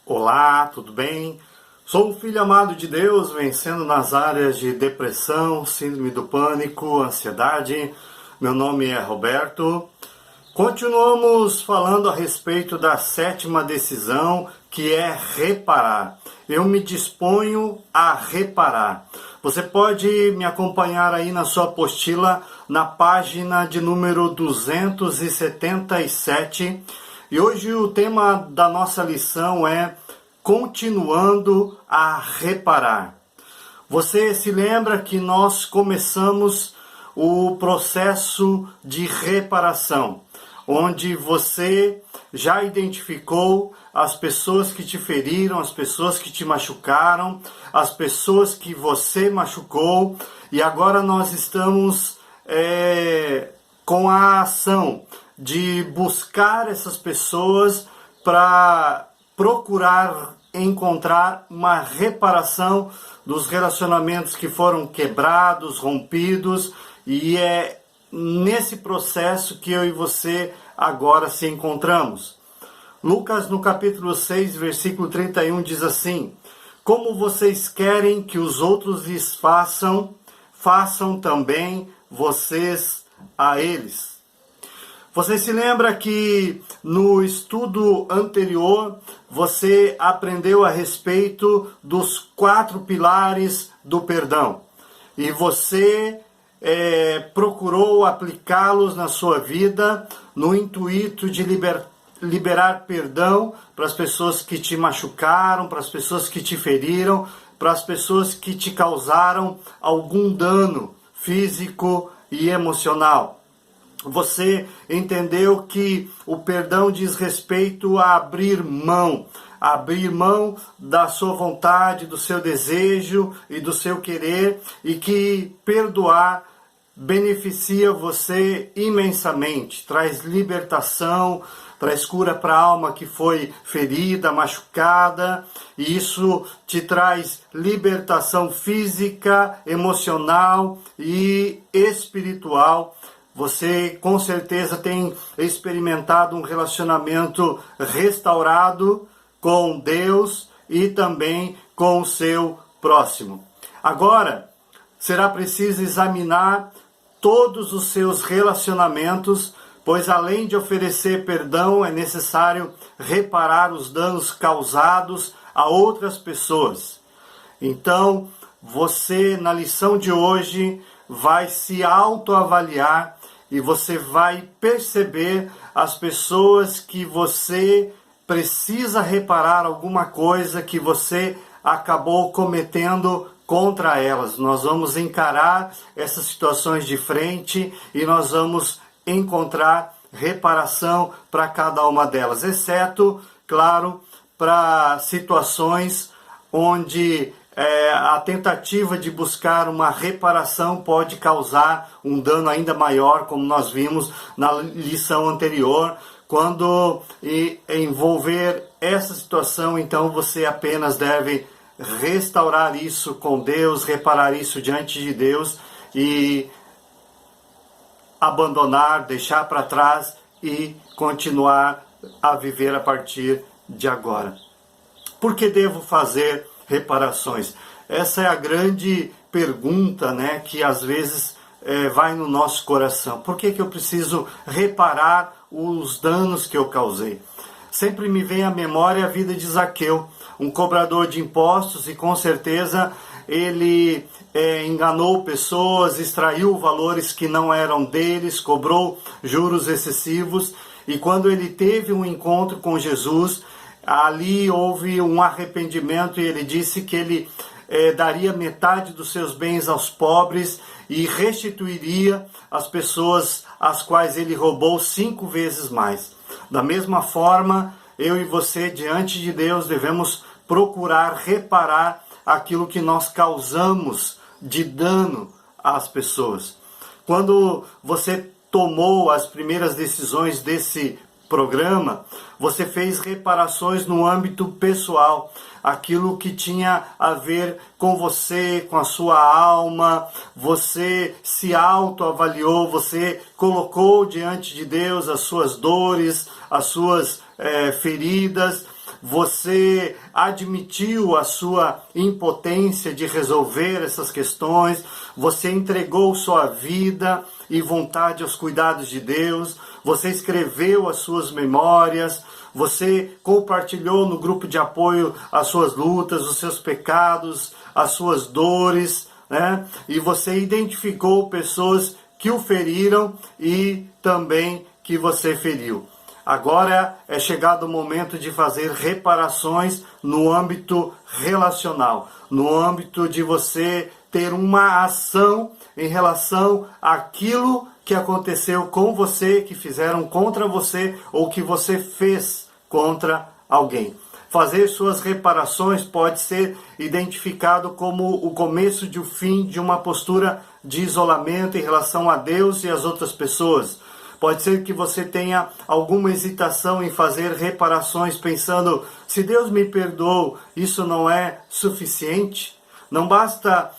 Olá, tudo bem? Sou um filho amado de Deus, vencendo nas áreas de depressão, síndrome do pânico, ansiedade. Meu nome é Roberto. Continuamos falando a respeito da sétima decisão, que é reparar. Eu me disponho a reparar. Você pode me acompanhar aí na sua apostila, na página de número 277. E hoje o tema da nossa lição é continuando a reparar. Você se lembra que nós começamos o processo de reparação, onde você já identificou as pessoas que te feriram, as pessoas que te machucaram, as pessoas que você machucou, e agora nós estamos com a ação de buscar essas pessoas para procurar encontrar uma reparação dos relacionamentos que foram quebrados, rompidos, e é nesse processo que eu e você agora se encontramos. Lucas, no capítulo 6, versículo 31, diz assim: como vocês querem que os outros lhes façam, façam também vocês a eles. Você se lembra que no estudo anterior você aprendeu a respeito dos 4 pilares do perdão e você procurou aplicá-los na sua vida no intuito de liberar perdão para as pessoas que te machucaram, para as pessoas que te feriram, para as pessoas que te causaram algum dano físico e emocional. Você entendeu que o perdão diz respeito a abrir mão da sua vontade, do seu desejo e do seu querer, e que perdoar beneficia você imensamente, traz libertação, traz cura para a alma que foi ferida, machucada, e isso te traz libertação física, emocional e espiritual. Você com certeza tem experimentado um relacionamento restaurado com Deus e também com o seu próximo. Agora, será preciso examinar todos os seus relacionamentos, pois além de oferecer perdão, é necessário reparar os danos causados a outras pessoas. Então, você, na lição de hoje, vai se autoavaliar e você vai perceber as pessoas que você precisa reparar alguma coisa que você acabou cometendo contra elas. Nós vamos encarar essas situações de frente e nós vamos encontrar reparação para cada uma delas, exceto, claro, para situações onde a tentativa de buscar uma reparação pode causar um dano ainda maior, como nós vimos na lição anterior. Quando envolver essa situação, então você apenas deve restaurar isso com Deus, reparar isso diante de Deus e abandonar, deixar para trás e continuar a viver a partir de agora. Por que devo fazer reparações? Essa é a grande pergunta, né, que às vezes vai no nosso coração. Por que eu preciso reparar os danos que eu causei? Sempre me vem à memória a vida de Zaqueu, um cobrador de impostos, e com certeza ele enganou pessoas, extraiu valores que não eram deles, cobrou juros excessivos, e quando ele teve um encontro com Jesus, ali houve um arrependimento e ele disse que ele daria metade dos seus bens aos pobres e restituiria as pessoas às quais ele roubou 5 vezes mais. Da mesma forma, eu e você, diante de Deus, devemos procurar reparar aquilo que nós causamos de dano às pessoas. Quando você tomou as primeiras decisões desse programa, você fez reparações no âmbito pessoal, aquilo que tinha a ver com você, com a sua alma, você se autoavaliou, você colocou diante de Deus as suas dores, as suas feridas, você admitiu a sua impotência de resolver essas questões, você entregou sua vida e vontade aos cuidados de Deus, você escreveu as suas memórias, você compartilhou no grupo de apoio as suas lutas, os seus pecados, as suas dores, né? E você identificou pessoas que o feriram e também que você feriu. Agora é chegado o momento de fazer reparações no âmbito relacional, no âmbito de você ter uma ação em relação àquilo que aconteceu com você, que fizeram contra você ou que você fez contra alguém. Fazer suas reparações pode ser identificado como o começo de um fim de uma postura de isolamento em relação a Deus e às outras pessoas. Pode ser que você tenha alguma hesitação em fazer reparações, pensando, se Deus me perdoou, isso não é suficiente? Não basta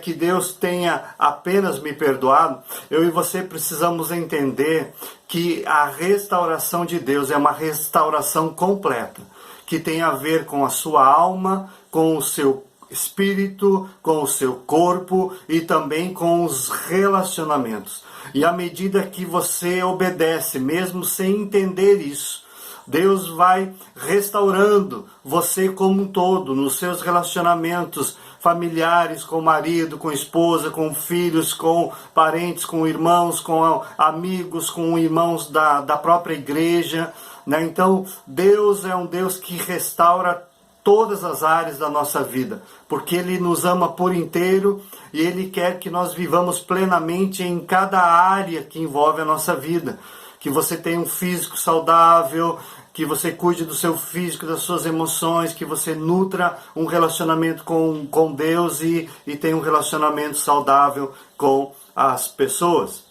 que Deus tenha apenas me perdoado. Eu e você precisamos entender que a restauração de Deus é uma restauração completa, que tem a ver com a sua alma, com o seu espírito, com o seu corpo e também com os relacionamentos. E à medida que você obedece, mesmo sem entender isso, Deus vai restaurando você como um todo, nos seus relacionamentos familiares, com o marido, com a esposa, com filhos, com parentes, com irmãos, com amigos, com irmãos da própria igreja, né? Então, Deus é um Deus que restaura todas as áreas da nossa vida, porque Ele nos ama por inteiro e Ele quer que nós vivamos plenamente em cada área que envolve a nossa vida. Que você tenha um físico saudável, que você cuide do seu físico, das suas emoções, que você nutra um relacionamento com Deus e tenha um relacionamento saudável com as pessoas.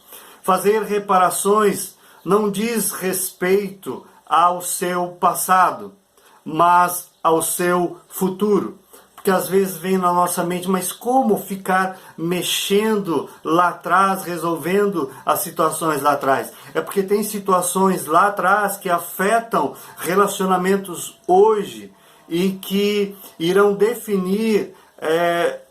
Fazer reparações não diz respeito ao seu passado, mas ao seu futuro. Porque às vezes vem na nossa mente, mas como ficar mexendo lá atrás, resolvendo as situações lá atrás? É porque tem situações lá atrás que afetam relacionamentos hoje e que irão definir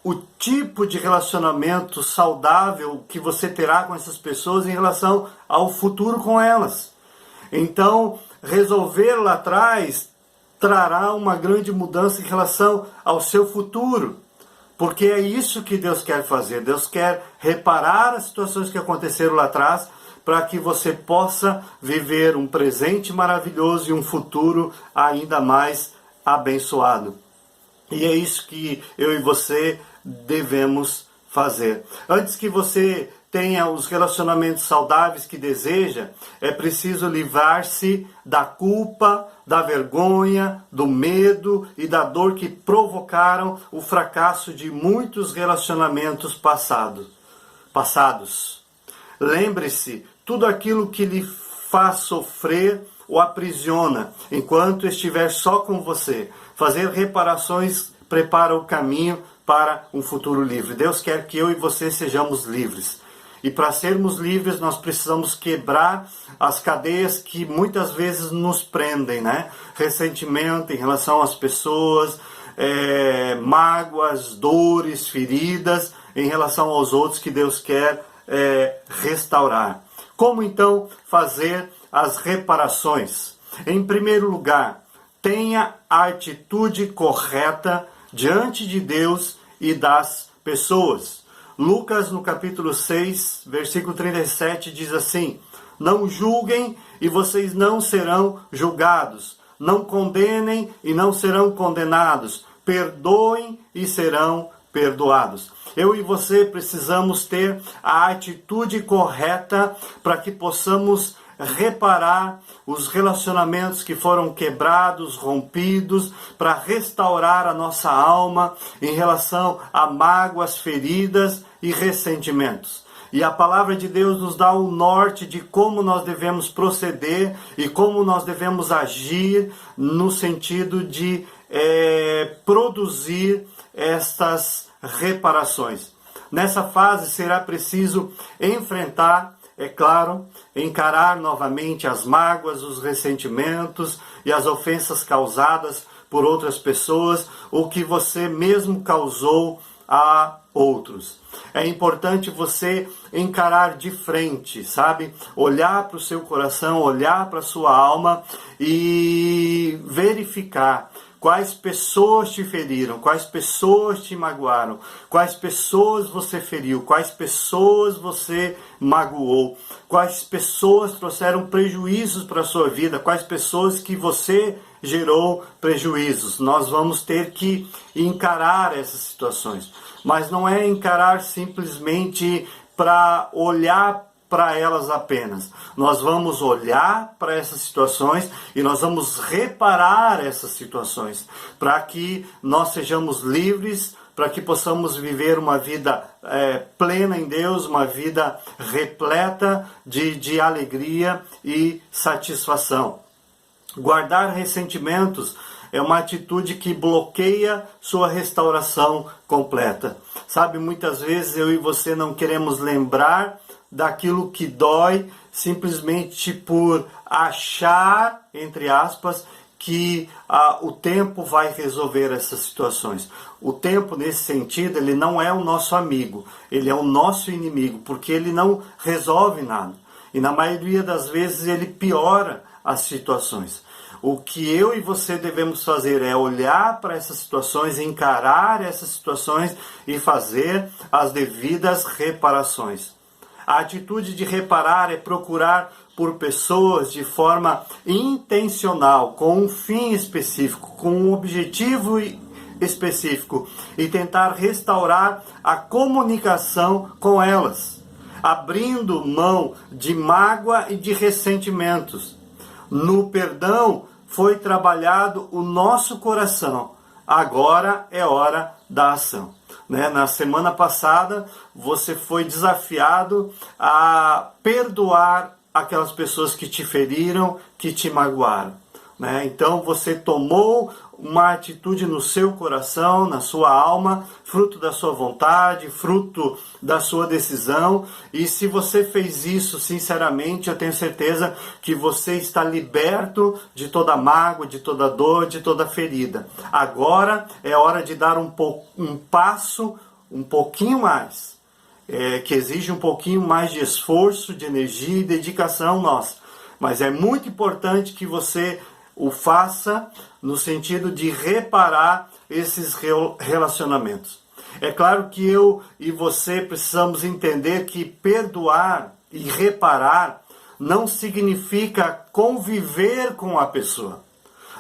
o tipo de relacionamento saudável que você terá com essas pessoas em relação ao futuro com elas. Então, resolver lá atrás trará uma grande mudança em relação ao seu futuro, porque é isso que Deus quer fazer. Deus quer reparar as situações que aconteceram lá atrás para que você possa viver um presente maravilhoso e um futuro ainda mais abençoado. E é isso que eu e você devemos fazer. Antes que você tenha os relacionamentos saudáveis que deseja, é preciso livrar-se da culpa, da vergonha, do medo e da dor que provocaram o fracasso de muitos relacionamentos passados. Lembre-se, tudo aquilo que lhe faz sofrer o aprisiona, enquanto estiver só com você. Fazer reparações prepara o caminho para um futuro livre. Deus quer que eu e você sejamos livres. E para sermos livres, nós precisamos quebrar as cadeias que muitas vezes nos prendem, né? Ressentimento em relação às pessoas, mágoas, dores, feridas em relação aos outros que Deus quer restaurar. Como então fazer as reparações? Em primeiro lugar, tenha a atitude correta diante de Deus e das pessoas. Lucas, no capítulo 6, versículo 37, diz assim: não julguem e vocês não serão julgados. Não condenem e não serão condenados. Perdoem e serão perdoados. Eu e você precisamos ter a atitude correta para que possamos reparar os relacionamentos que foram quebrados, rompidos, para restaurar a nossa alma em relação a mágoas, feridas e ressentimentos. E a palavra de Deus nos dá o norte de como nós devemos proceder e como nós devemos agir no sentido de produzir estas reparações. Nessa fase será preciso enfrentar é claro, encarar novamente as mágoas, os ressentimentos e as ofensas causadas por outras pessoas, ou que você mesmo causou a outros. É importante você encarar de frente, sabe? Olhar para o seu coração, olhar para a sua alma e verificar quais pessoas te feriram, quais pessoas te magoaram, quais pessoas você feriu, quais pessoas você magoou, quais pessoas trouxeram prejuízos para a sua vida, quais pessoas que você gerou prejuízos. Nós vamos ter que encarar essas situações, mas não é encarar simplesmente para olhar para elas apenas. Nós vamos olhar para essas situações e nós vamos reparar essas situações, para que nós sejamos livres, para que possamos viver uma vida plena em Deus, uma vida repleta de alegria e satisfação. Guardar ressentimentos é uma atitude que bloqueia sua restauração completa. Sabe, muitas vezes eu e você não queremos lembrar daquilo que dói, simplesmente por achar, entre aspas, que o tempo vai resolver essas situações. O tempo, nesse sentido, ele não é o nosso amigo, ele é o nosso inimigo, porque ele não resolve nada. E na maioria das vezes ele piora as situações. O que eu e você devemos fazer é olhar para essas situações, encarar essas situações e fazer as devidas reparações. A atitude de reparar é procurar por pessoas de forma intencional, com um fim específico, com um objetivo específico e tentar restaurar a comunicação com elas, abrindo mão de mágoa e de ressentimentos. No perdão foi trabalhado o nosso coração. Agora é hora da ação. Na semana passada, você foi desafiado a perdoar aquelas pessoas que te feriram, que te magoaram. Então, você tomou uma atitude no seu coração, na sua alma, fruto da sua vontade, fruto da sua decisão. E se você fez isso sinceramente, eu tenho certeza que você está liberto de toda mágoa, de toda dor, de toda ferida. Agora é hora de dar um passo um pouquinho mais, que exige um pouquinho mais de esforço, de energia e dedicação nossa. Mas é muito importante que você o faça no sentido de reparar esses relacionamentos. É claro que eu e você precisamos entender que perdoar e reparar não significa conviver com a pessoa.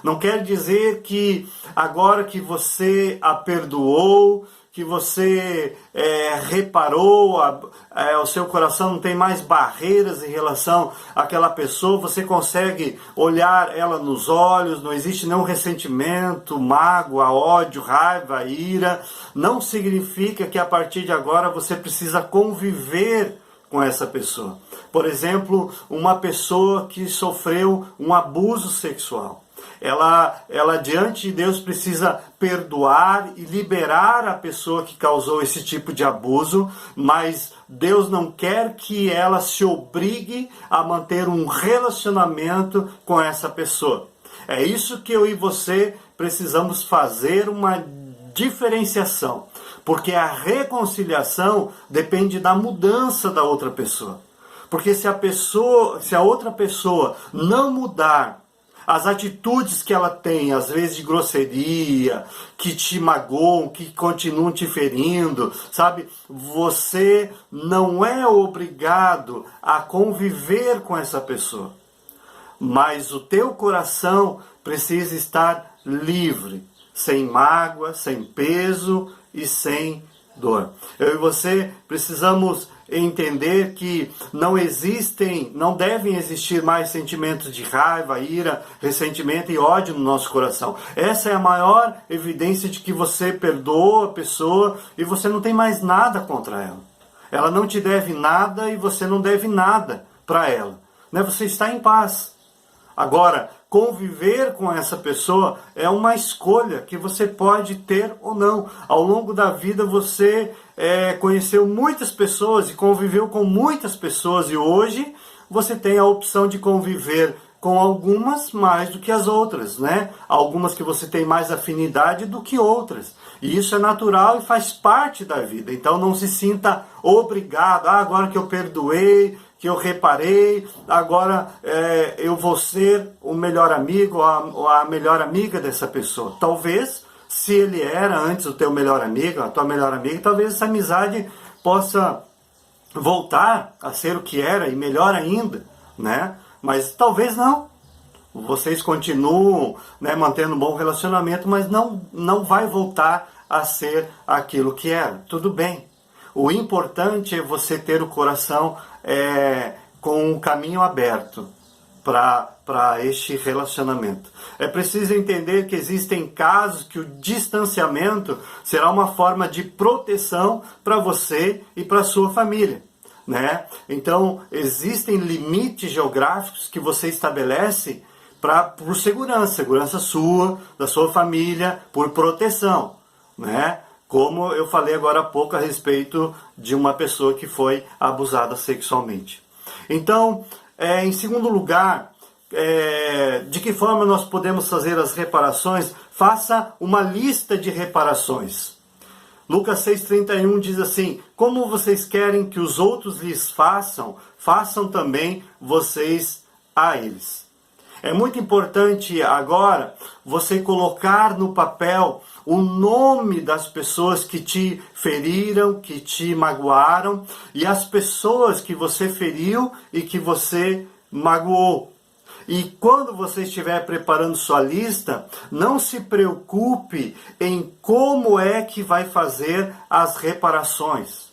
Não quer dizer que agora que você a perdoou, que você reparou, o seu coração não tem mais barreiras em relação àquela pessoa, você consegue olhar ela nos olhos, não existe nenhum ressentimento, mágoa, ódio, raiva, ira. Não significa que a partir de agora você precisa conviver com essa pessoa. Por exemplo, uma pessoa que sofreu um abuso sexual. Ela diante de Deus precisa perdoar e liberar a pessoa que causou esse tipo de abuso, mas Deus não quer que ela se obrigue a manter um relacionamento com essa pessoa. É isso que eu e você precisamos fazer uma diferenciação, porque a reconciliação depende da mudança da outra pessoa. Porque se a outra pessoa não mudar as atitudes que ela tem, às vezes de grosseria, que te magoam, que continuam te ferindo, sabe? Você não é obrigado a conviver com essa pessoa. Mas o teu coração precisa estar livre, sem mágoa, sem peso e sem dor. Eu e você precisamos entender que não devem existir mais sentimentos de raiva, ira, ressentimento e ódio no nosso coração. Essa é a maior evidência de que você perdoa a pessoa e você não tem mais nada contra ela. Ela não te deve nada e você não deve nada para ela. Você está em paz. Agora, conviver com essa pessoa é uma escolha que você pode ter ou não. Ao longo da vida você conheceu muitas pessoas e conviveu com muitas pessoas, e hoje você tem a opção de conviver com algumas mais do que as outras, né? Algumas que você tem mais afinidade do que outras. E isso é natural e faz parte da vida. Então não se sinta obrigado, agora que eu perdoei, que eu reparei, agora eu vou ser o melhor amigo ou a melhor amiga dessa pessoa. Talvez, se ele era antes o teu melhor amigo, a tua melhor amiga, talvez essa amizade possa voltar a ser o que era e melhor ainda, né? Mas talvez não. Vocês continuam, né, mantendo um bom relacionamento, mas não vai voltar a ser aquilo que era. Tudo bem. O importante é você ter o coração com o caminho aberto para este relacionamento. É preciso entender que existem casos que o distanciamento será uma forma de proteção para você e para sua família, né? Então, existem limites geográficos que você estabelece por segurança sua, da sua família, por proteção, né? Como eu falei agora há pouco a respeito de uma pessoa que foi abusada sexualmente. Então, em segundo lugar, de que forma nós podemos fazer as reparações? Faça uma lista de reparações. Lucas 6,31 diz assim: como vocês querem que os outros lhes façam, façam também vocês a eles. É muito importante agora você colocar no papel o nome das pessoas que te feriram, que te magoaram, e as pessoas que você feriu e que você magoou. E quando você estiver preparando sua lista, não se preocupe em como é que vai fazer as reparações.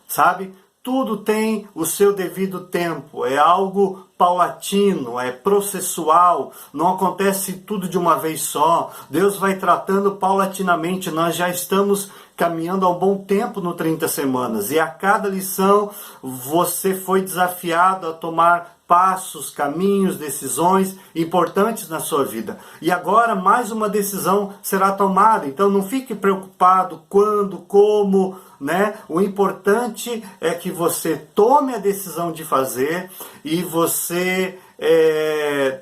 Sabe? Tudo tem o seu devido tempo, é algo paulatino, é processual, não acontece tudo de uma vez só. Deus vai tratando paulatinamente. Nós já estamos caminhando há um bom tempo no 30 semanas, e a cada lição você foi desafiado a tomar passos, caminhos, decisões importantes na sua vida. E agora mais uma decisão será tomada. Então não fique preocupado quando, como, né? O importante é que você tome a decisão de fazer e você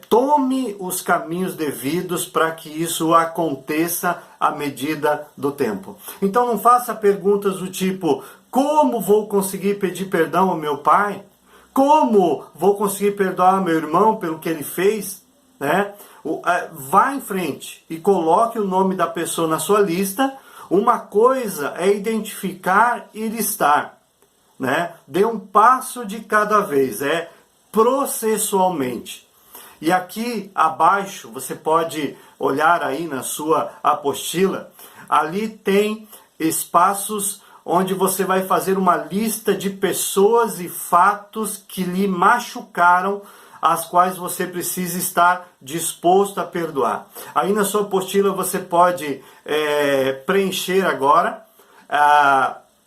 tome os caminhos devidos para que isso aconteça à medida do tempo. Então não faça perguntas do tipo: como vou conseguir pedir perdão ao meu pai? Como vou conseguir perdoar meu irmão pelo que ele fez? Né? Vá em frente e coloque o nome da pessoa na sua lista. Uma coisa é identificar e listar, né? Dê um passo de cada vez, processualmente. E aqui abaixo, você pode olhar aí na sua apostila, ali tem espaços onde você vai fazer uma lista de pessoas e fatos que lhe machucaram, as quais você precisa estar disposto a perdoar. Aí na sua apostila você pode preencher agora.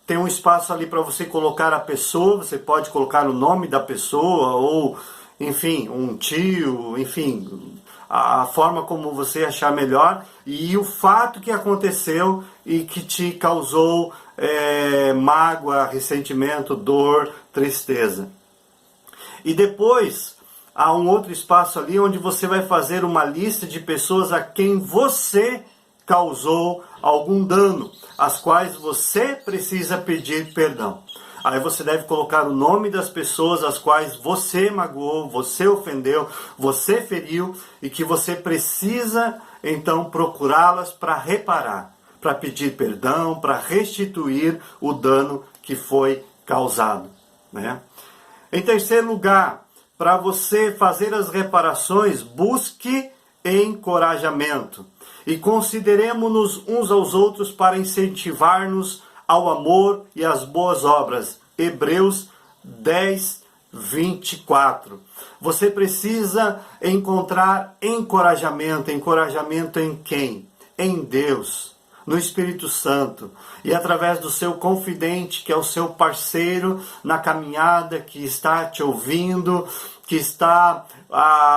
Tem um espaço ali para você colocar a pessoa, você pode colocar o nome da pessoa, ou, enfim, um tio, enfim, a forma como você achar melhor, e o fato que aconteceu e que te causou mágoa, ressentimento, dor, tristeza. E depois há um outro espaço ali onde você vai fazer uma lista de pessoas a quem você causou algum dano, as quais você precisa pedir perdão. Aí você deve colocar o nome das pessoas as quais você magoou, você ofendeu, você feriu, e que você precisa então procurá-las para reparar, para pedir perdão, para restituir o dano que foi causado, né? Em terceiro lugar, para você fazer as reparações, busque encorajamento e consideremos-nos uns aos outros para incentivar-nos ao amor e às boas obras. Hebreus 10, 24. Você precisa encontrar encorajamento. Encorajamento em quem? Em Deus, no Espírito Santo, e através do seu confidente, que é o seu parceiro na caminhada, que está te ouvindo, que está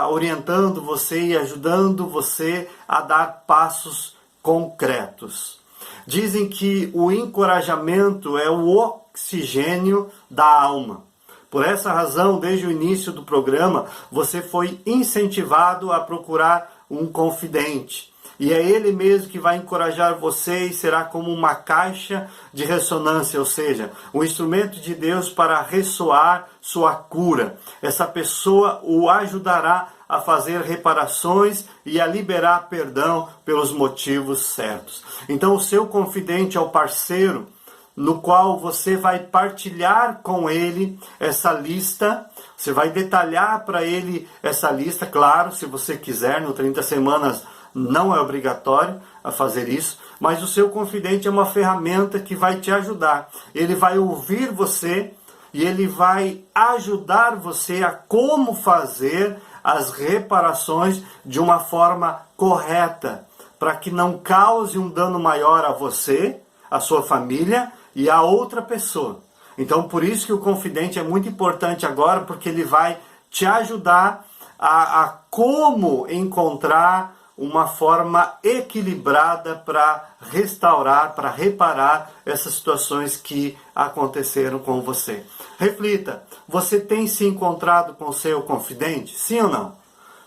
orientando você e ajudando você a dar passos concretos. Dizem que o encorajamento é o oxigênio da alma. Por essa razão, desde o início do programa, você foi incentivado a procurar um confidente. E é ele mesmo que vai encorajar você e será como uma caixa de ressonância, ou seja, um instrumento de Deus para ressoar sua cura. Essa pessoa o ajudará a fazer reparações e a liberar perdão pelos motivos certos. Então, o seu confidente é o parceiro no qual você vai partilhar com ele essa lista, você vai detalhar para ele essa lista, claro, se você quiser, no 30 semanas não é obrigatório a fazer isso, mas o seu confidente é uma ferramenta que vai te ajudar. Ele vai ouvir você e ele vai ajudar você a como fazer as reparações de uma forma correta, para que não cause um dano maior a você, a sua família e a outra pessoa. Então, por isso que o confidente é muito importante agora, porque ele vai te ajudar a como encontrar uma forma equilibrada para restaurar, para reparar essas situações que aconteceram com você. Reflita, você tem se encontrado com o seu confidente? Sim ou não?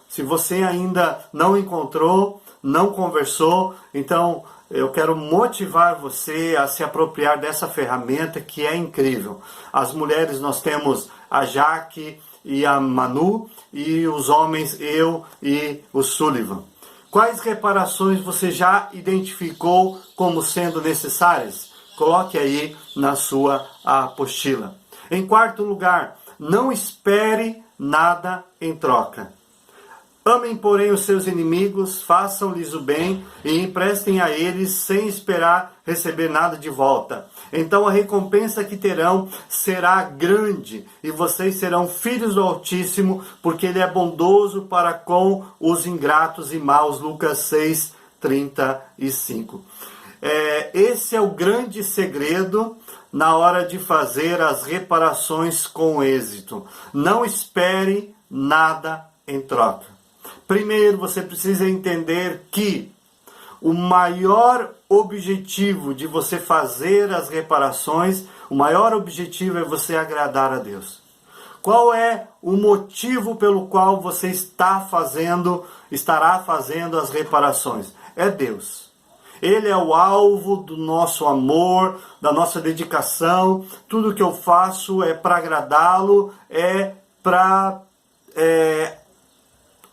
Se você ainda não encontrou, não conversou, então eu quero motivar você a se apropriar dessa ferramenta que é incrível. As mulheres, nós temos a Jaque e a Manu, e os homens, eu e o Sullivan. Quais reparações você já identificou como sendo necessárias? Coloque aí na sua apostila. Em quarto lugar, não espere nada em troca. Amem, porém, os seus inimigos, façam-lhes o bem e emprestem a eles sem esperar receber nada de volta. Então a recompensa que terão será grande e vocês serão filhos do Altíssimo, porque Ele é bondoso para com os ingratos e maus. Lucas 6:35. Esse é o grande segredo na hora de fazer as reparações com êxito. Não espere nada em troca. Primeiro, você precisa entender que o maior objetivo de você fazer as reparações, o maior objetivo é você agradar a Deus. Qual é o motivo pelo qual você estará fazendo as reparações? É Deus. Ele é o alvo do nosso amor, da nossa dedicação. Tudo que eu faço é para agradá-lo, é para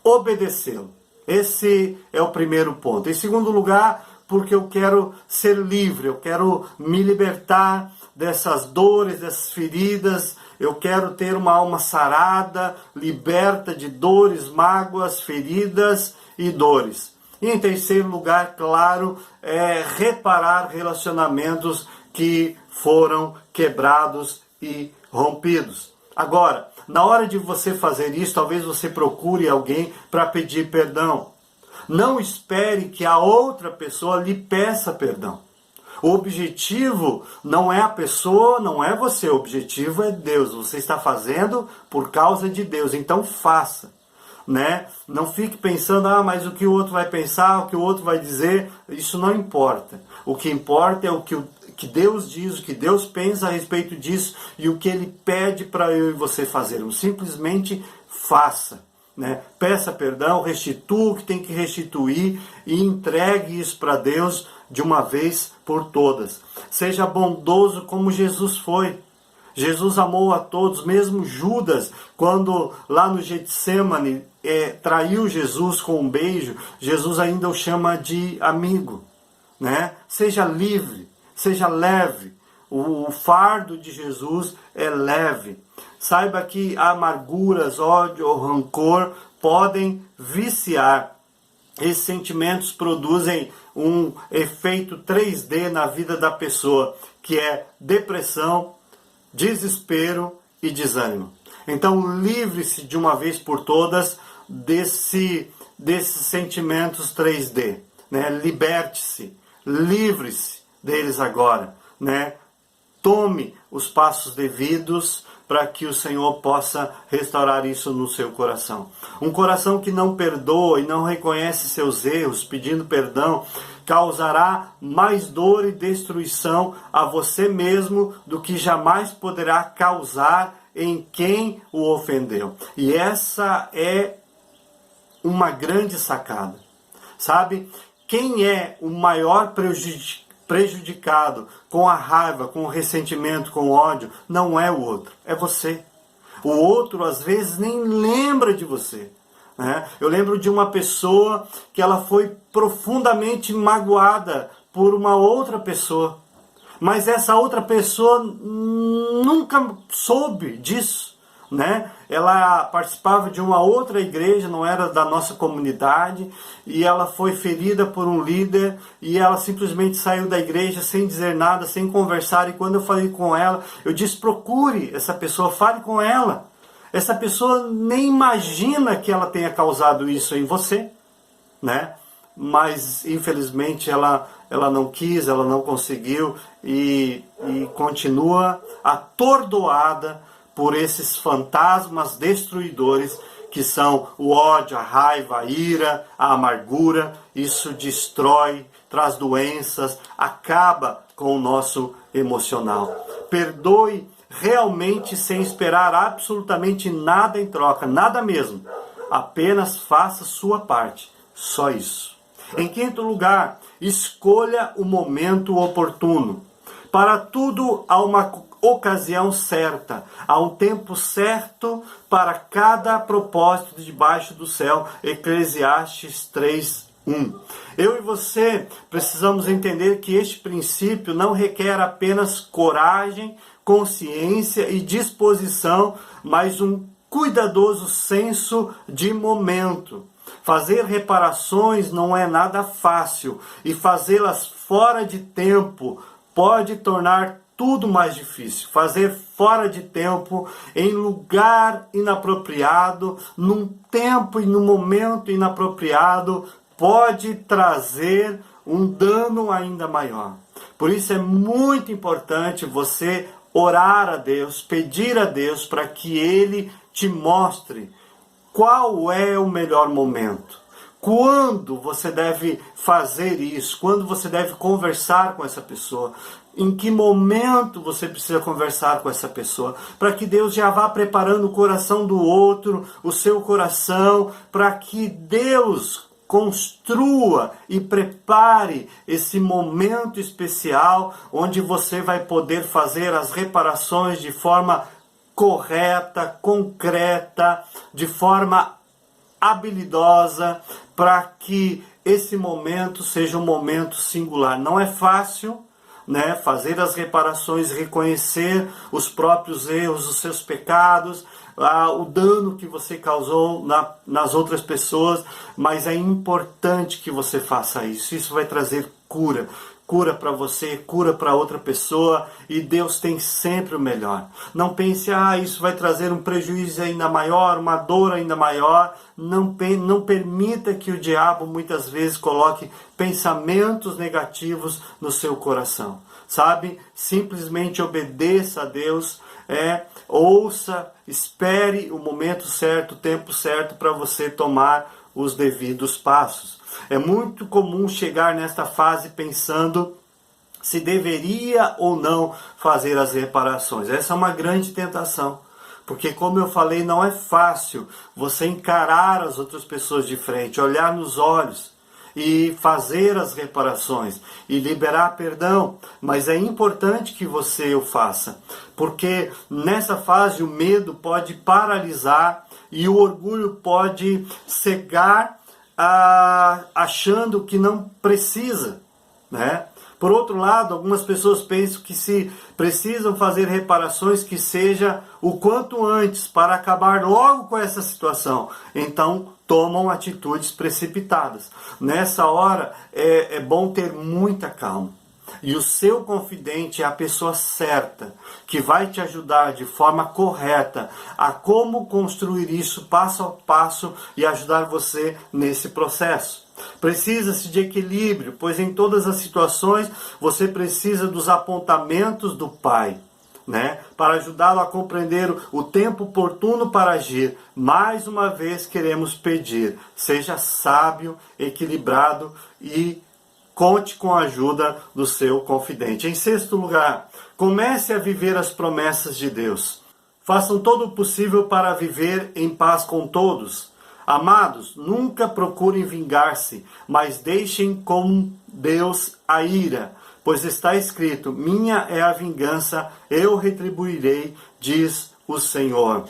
obedecê-lo. Esse é o primeiro ponto. Em segundo lugar, porque eu quero ser livre, eu quero me libertar dessas dores, dessas feridas, eu quero ter uma alma sarada, liberta de dores, mágoas, feridas e dores. E em terceiro lugar, claro, é reparar relacionamentos que foram quebrados e rompidos. Agora, na hora de você fazer isso, talvez você procure alguém para pedir perdão. Não espere que a outra pessoa lhe peça perdão. O objetivo não é a pessoa, não é você. O objetivo é Deus. Você está fazendo por causa de Deus. Então faça. Né? Não fique pensando, mas o que o outro vai pensar, o que o outro vai dizer. Isso não importa. O que importa é o que Deus diz, o que Deus pensa a respeito disso e o que Ele pede para eu e você fazermos. Simplesmente faça. Né? Peça perdão, restitua o que tem que restituir e entregue isso para Deus de uma vez por todas. Seja bondoso como Jesus foi. Jesus amou a todos, mesmo Judas, quando lá no Getsemane traiu Jesus com um beijo, Jesus ainda o chama de amigo. Né? Seja livre, seja leve. O fardo de Jesus é leve. Saiba que amarguras, ódio ou rancor podem viciar. Esses sentimentos produzem um efeito 3D na vida da pessoa, que é depressão, desespero e desânimo. Então livre-se de uma vez por todas desses sentimentos 3D. Né? Liberte-se, livre-se deles agora. Né? Tome os passos devidos para que o Senhor possa restaurar isso no seu coração. Um coração que não perdoa e não reconhece seus erros, pedindo perdão, causará mais dor e destruição a você mesmo do que jamais poderá causar em quem o ofendeu. E essa é uma grande sacada. Sabe? Quem é o maior prejudicado com a raiva, com o ressentimento, com o ódio? Não é o outro, é você. O outro, às vezes, nem lembra de você. Eu lembro de uma pessoa que ela foi profundamente magoada por uma outra pessoa, mas essa outra pessoa nunca soube disso, Ela participava de uma outra igreja, não era da nossa comunidade, e ela foi ferida por um líder, e ela simplesmente saiu da igreja sem dizer nada, sem conversar, e quando eu falei com ela, eu disse, procure essa pessoa, fale com ela. Essa pessoa nem imagina que ela tenha causado isso em você, Mas, infelizmente, ela não quis, ela não conseguiu e continua atordoada por esses fantasmas destruidores que são o ódio, a raiva, a ira, a amargura. Isso destrói, traz doenças, acaba com o nosso emocional. Perdoe realmente sem esperar absolutamente nada em troca, nada mesmo. Apenas faça sua parte, só isso. Em quinto lugar, escolha o momento oportuno. Para tudo há uma ocasião certa, há um tempo certo para cada propósito debaixo do céu. Eclesiastes 3:1. Eu e você precisamos entender que este princípio não requer apenas coragem, consciência e disposição, mas um cuidadoso senso de momento. Fazer reparações não é nada fácil, e fazê-las fora de tempo pode tornar tudo mais difícil. Fazer fora de tempo, em lugar inapropriado, num tempo e num momento inapropriado, pode trazer um dano ainda maior. Por isso é muito importante você orar a Deus, pedir a Deus para que Ele te mostre qual é o melhor momento. Quando você deve fazer isso? Quando você deve conversar com essa pessoa? Em que momento você precisa conversar com essa pessoa? Para que Deus já vá preparando o coração do outro, o seu coração, para que Deus construa e prepare esse momento especial onde você vai poder fazer as reparações de forma correta, concreta, de forma habilidosa, para que esse momento seja um momento singular. Não é fácil, fazer as reparações, reconhecer os próprios erros, os seus pecados, o dano que você causou nas outras pessoas, mas é importante que você faça isso. Isso vai trazer cura para você, cura para outra pessoa, e Deus tem sempre o melhor. Não pense, isso vai trazer um prejuízo ainda maior, uma dor ainda maior. Não permita que o diabo muitas vezes coloque pensamentos negativos no seu coração. Sabe? Simplesmente obedeça a Deus, ouça, espere o momento certo, o tempo certo para você tomar os devidos passos. É muito comum chegar nesta fase pensando se deveria ou não fazer as reparações. Essa é uma grande tentação, porque, como eu falei, não é fácil você encarar as outras pessoas de frente, olhar nos olhos e fazer as reparações e liberar perdão, mas é importante que você o faça, porque nessa fase o medo pode paralisar e o orgulho pode cegar, achando que não precisa, Por outro lado, algumas pessoas pensam que se precisam fazer reparações, que seja o quanto antes, para acabar logo com essa situação. Então, tomam atitudes precipitadas. Nessa hora, é bom ter muita calma. E o seu confidente é a pessoa certa, que vai te ajudar de forma correta a como construir isso passo a passo e ajudar você nesse processo. Precisa-se de equilíbrio, pois em todas as situações você precisa dos apontamentos do Pai. né? Para ajudá-lo a compreender o tempo oportuno para agir. Mais uma vez queremos pedir, seja sábio, equilibrado e conte com a ajuda do seu confidente. Em sexto lugar, comece a viver as promessas de Deus. Façam todo o possível para viver em paz com todos. Amados, nunca procurem vingar-se, mas deixem com Deus a ira, pois está escrito: minha é a vingança, eu retribuirei, diz o Senhor.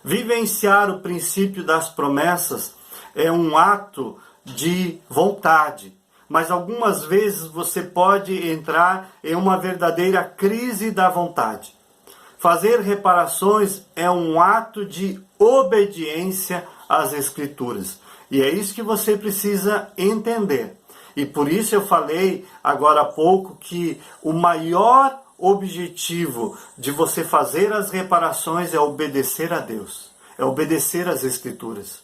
Vivenciar o princípio das promessas é um ato de vontade, mas algumas vezes você pode entrar em uma verdadeira crise da vontade. Fazer reparações é um ato de obediência às Escrituras. E é isso que você precisa entender. E por isso eu falei agora há pouco que o maior objetivo de você fazer as reparações é obedecer a Deus. É obedecer às Escrituras.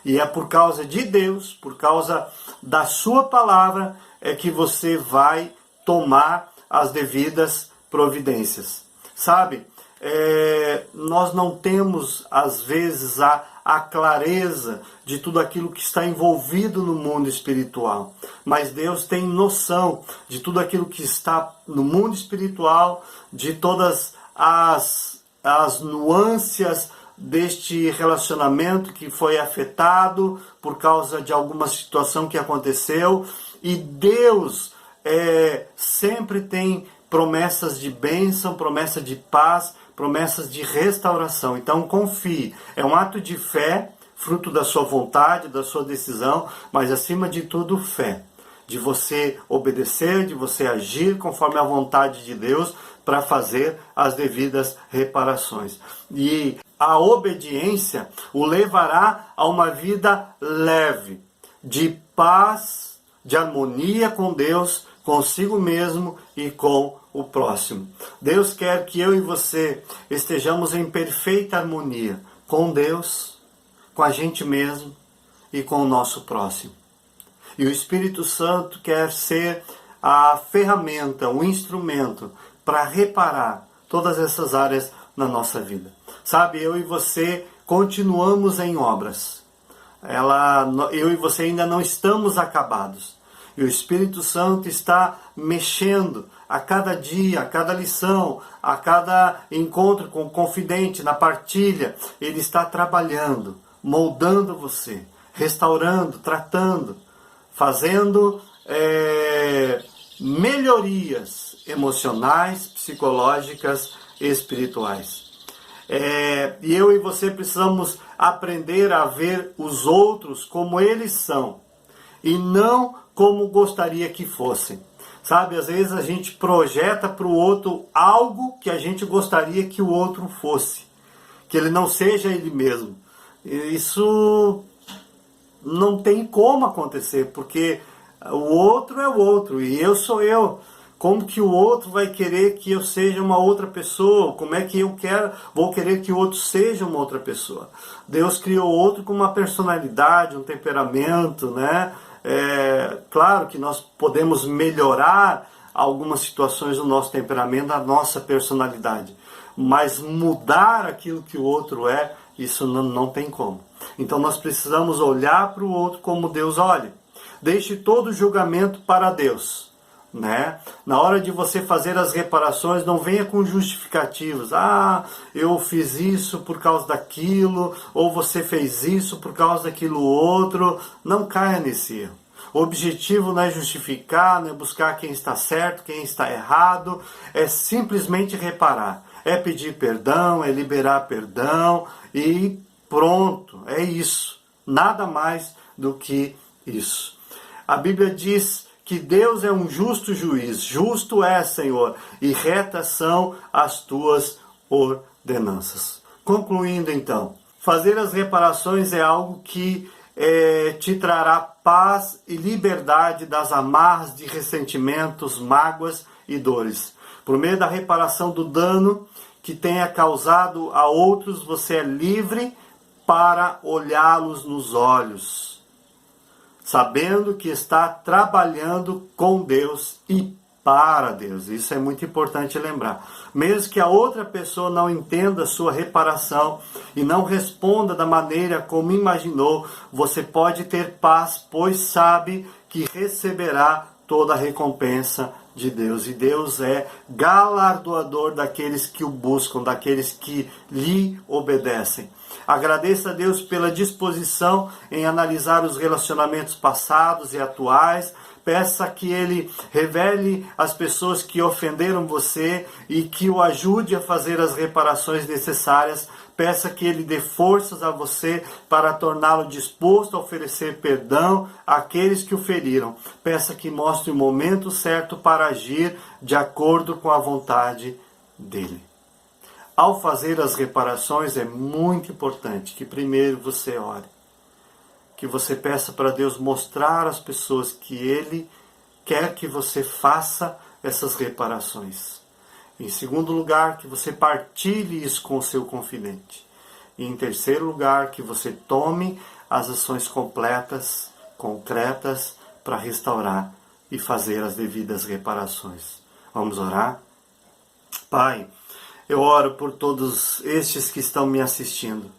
E é por causa de Deus, por causa da sua palavra, é que você vai tomar as devidas providências. Sabe? Nós não temos, às vezes, a clareza de tudo aquilo que está envolvido no mundo espiritual. Mas Deus tem noção de tudo aquilo que está no mundo espiritual, de todas as nuances deste relacionamento que foi afetado por causa de alguma situação que aconteceu. E Deus sempre tem promessas de bênção, promessa de paz, promessas de restauração. Então confie, é um ato de fé, fruto da sua vontade, da sua decisão, mas acima de tudo fé, de você obedecer, de você agir conforme a vontade de Deus para fazer as devidas reparações. E a obediência o levará a uma vida leve, de paz, de harmonia com Deus, consigo mesmo e com o próximo. Deus quer que eu e você estejamos em perfeita harmonia com Deus, com a gente mesmo e com o nosso próximo. E o Espírito Santo quer ser a ferramenta, o instrumento para reparar todas essas áreas na nossa vida. Sabe, eu e você continuamos em obras. Eu e você ainda não estamos acabados. E o Espírito Santo está mexendo a cada dia, a cada lição, a cada encontro com o confidente, na partilha. Ele está trabalhando, moldando você, restaurando, tratando, fazendo melhorias emocionais, psicológicas e espirituais. E eu e você precisamos aprender a ver os outros como eles são e não como gostaria que fossem. Sabe, às vezes a gente projeta para o outro algo que a gente gostaria que o outro fosse, que ele não seja ele mesmo. Isso não tem como acontecer, porque o outro é o outro e eu sou eu. Como que o outro vai querer que eu seja uma outra pessoa? Como é que vou querer que o outro seja uma outra pessoa? Deus criou o outro com uma personalidade, um temperamento, né? Claro que nós podemos melhorar algumas situações do nosso temperamento, da nossa personalidade, mas mudar aquilo que o outro é, isso não tem como. Então nós precisamos olhar para o outro como Deus olha. Deixe todo julgamento para Deus, né? Na hora de você fazer as reparações, não venha com justificativos. Eu fiz isso por causa daquilo, ou você fez isso por causa daquilo outro. Não caia nesse erro. O objetivo não é justificar, não é buscar quem está certo, quem está errado. É simplesmente reparar. É pedir perdão, é liberar perdão e pronto. É isso. Nada mais do que isso. A Bíblia diz que Deus é um justo juiz. Justo é, Senhor, e retas são as tuas ordenanças. Concluindo então, fazer as reparações é algo que te trará paz e liberdade das amarras de ressentimentos, mágoas e dores. Por meio da reparação do dano que tenha causado a outros, você é livre para olhá-los nos olhos, sabendo que está trabalhando com Deus e para Deus. Isso é muito importante lembrar. Mesmo que a outra pessoa não entenda a sua reparação e não responda da maneira como imaginou, você pode ter paz, pois sabe que receberá toda a recompensa de Deus. E Deus é galardoador daqueles que o buscam, daqueles que lhe obedecem. Agradeça a Deus pela disposição em analisar os relacionamentos passados e atuais. Peça que Ele revele as pessoas que ofenderam você e que o ajude a fazer as reparações necessárias. Peça que Ele dê forças a você para torná-lo disposto a oferecer perdão àqueles que o feriram. Peça que mostre o momento certo para agir de acordo com a vontade dEle. Ao fazer as reparações, é muito importante que primeiro você ore. Que você peça para Deus mostrar às pessoas que Ele quer que você faça essas reparações. Em segundo lugar, que você partilhe isso com o seu confidente. E em terceiro lugar, que você tome as ações completas, concretas, para restaurar e fazer as devidas reparações. Vamos orar? Pai, eu oro por todos estes que estão me assistindo,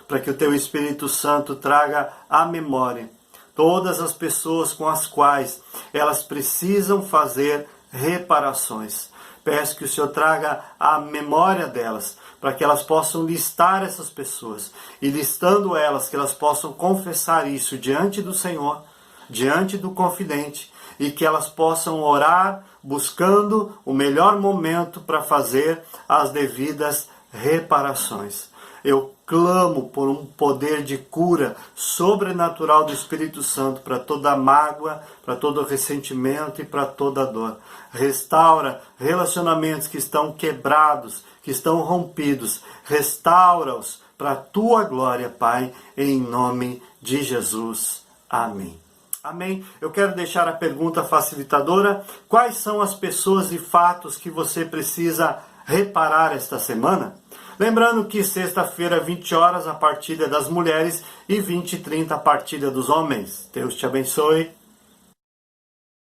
para que o Teu Espírito Santo traga à memória todas as pessoas com as quais elas precisam fazer reparações. Peço que o Senhor traga à memória delas, para que elas possam listar essas pessoas. E listando elas, que elas possam confessar isso diante do Senhor, diante do confidente, e que elas possam orar buscando o melhor momento para fazer as devidas reparações. Eu clamo por um poder de cura sobrenatural do Espírito Santo para toda mágoa, para todo ressentimento e para toda dor. Restaura relacionamentos que estão quebrados, que estão rompidos. Restaura-os para a Tua glória, Pai, em nome de Jesus. Amém. Amém. Eu quero deixar a pergunta facilitadora. Quais são as pessoas e fatos que você precisa reparar esta semana? Lembrando que sexta-feira, 20 horas, a partilha das mulheres e 20h30 a partilha dos homens. Deus te abençoe.